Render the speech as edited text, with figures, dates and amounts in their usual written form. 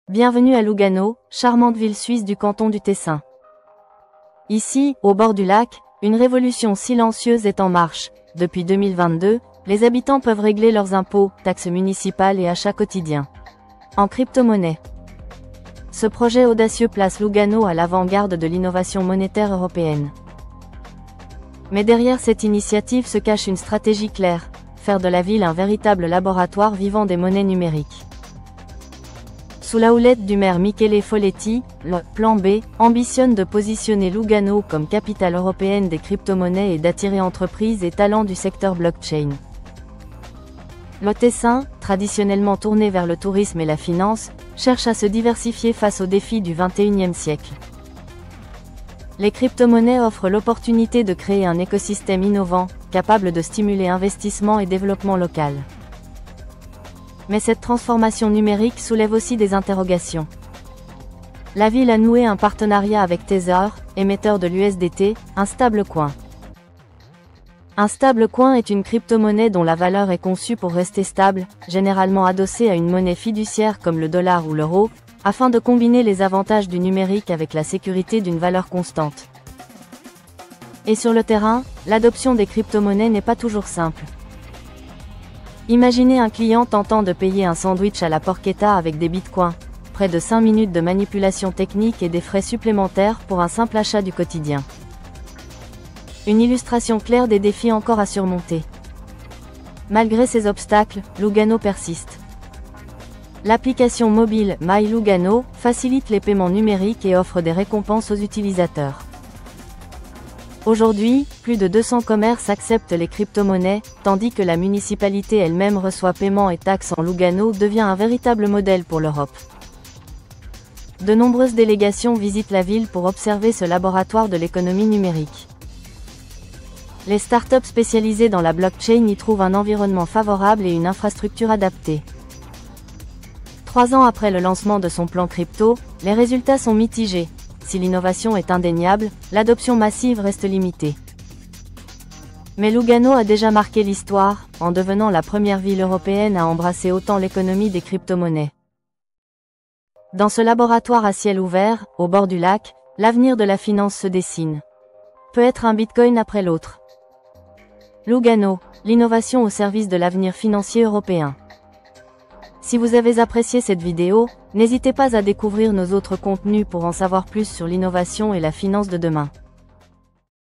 Bienvenue à Lugano, charmante ville suisse du canton du Tessin. Ici, au bord du lac, une révolution silencieuse est en marche. Depuis 2022, les habitants peuvent régler leurs impôts, taxes municipales et achats quotidiens en crypto-monnaie. Ce projet audacieux place Lugano à l'avant-garde de l'innovation monétaire européenne. Mais derrière cette initiative se cache une stratégie claire, faire de la ville un véritable laboratoire vivant des monnaies numériques. Sous la houlette du maire Michele Folletti, le Plan B ambitionne de positionner Lugano comme capitale européenne des crypto-monnaies et d'attirer entreprises et talents du secteur blockchain. Le Tessin, traditionnellement tourné vers le tourisme et la finance, cherche à se diversifier face aux défis du XXIe siècle. Les crypto-monnaies offrent l'opportunité de créer un écosystème innovant, capable de stimuler investissement et développement local. Mais cette transformation numérique soulève aussi des interrogations. La ville a noué un partenariat avec Tether, émetteur de l'USDT, un stablecoin. Un stablecoin est une crypto-monnaie dont la valeur est conçue pour rester stable, généralement adossée à une monnaie fiduciaire comme le dollar ou l'euro, afin de combiner les avantages du numérique avec la sécurité d'une valeur constante. Et sur le terrain, l'adoption des crypto-monnaies n'est pas toujours simple. Imaginez un client tentant de payer un sandwich à la porchetta avec des bitcoins, près de 5 minutes de manipulation technique et des frais supplémentaires pour un simple achat du quotidien. Une illustration claire des défis encore à surmonter. Malgré ces obstacles, Lugano persiste. L'application mobile My Lugano facilite les paiements numériques et offre des récompenses aux utilisateurs. Aujourd'hui, plus de 200 commerces acceptent les crypto-monnaies, tandis que la municipalité elle-même reçoit paiements et taxes en Lugano devient un véritable modèle pour l'Europe. De nombreuses délégations visitent la ville pour observer ce laboratoire de l'économie numérique. Les startups spécialisées dans la blockchain y trouvent un environnement favorable et une infrastructure adaptée. 3 ans après le lancement de son plan crypto, les résultats sont mitigés. Si l'innovation est indéniable, l'adoption massive reste limitée. Mais Lugano a déjà marqué l'histoire, en devenant la première ville européenne à embrasser autant l'économie des crypto-monnaies. Dans ce laboratoire à ciel ouvert, au bord du lac, l'avenir de la finance se dessine. Peut être un bitcoin après l'autre. Lugano, l'innovation au service de l'avenir financier européen. Si vous avez apprécié cette vidéo, n'hésitez pas à découvrir nos autres contenus pour en savoir plus sur l'innovation et la finance de demain.